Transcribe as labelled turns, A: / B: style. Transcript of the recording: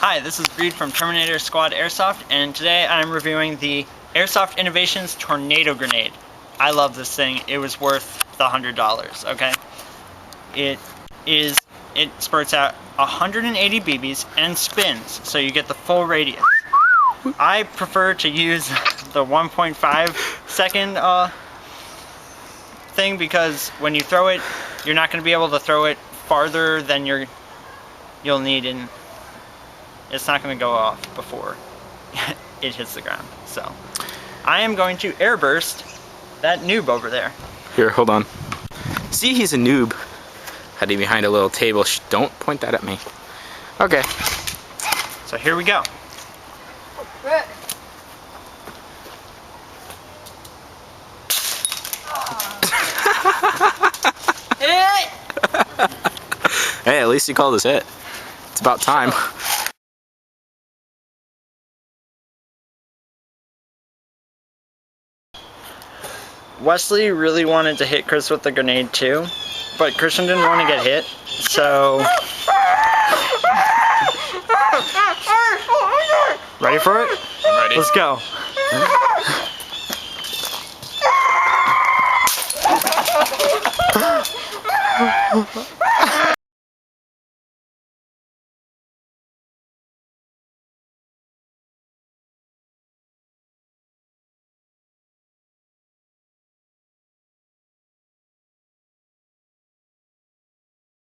A: Hi, this is Reid from Terminator Squad Airsoft, and today I'm reviewing the Airsoft Innovations Tornado Grenade. I love this thing. It was worth the $100, okay? It spurts out 180 BBs and spins, so you get the full radius. I prefer to use the 1.5 second thing because when you throw it, you're not going to be able to throw it farther than you'll need, and it's not going to go off before it hits the ground. So I am going to airburst that noob over there.
B: Here, hold on. See, he's a noob. Hiding behind a little table. Don't point that at me. Okay.
A: So here we go.
B: Hey, at least you called us hit. It's about time.
A: Wesley really wanted to hit Chris with the grenade too, but Christian didn't want to get hit, so... Ready for it?
B: I'm ready.
A: Let's go.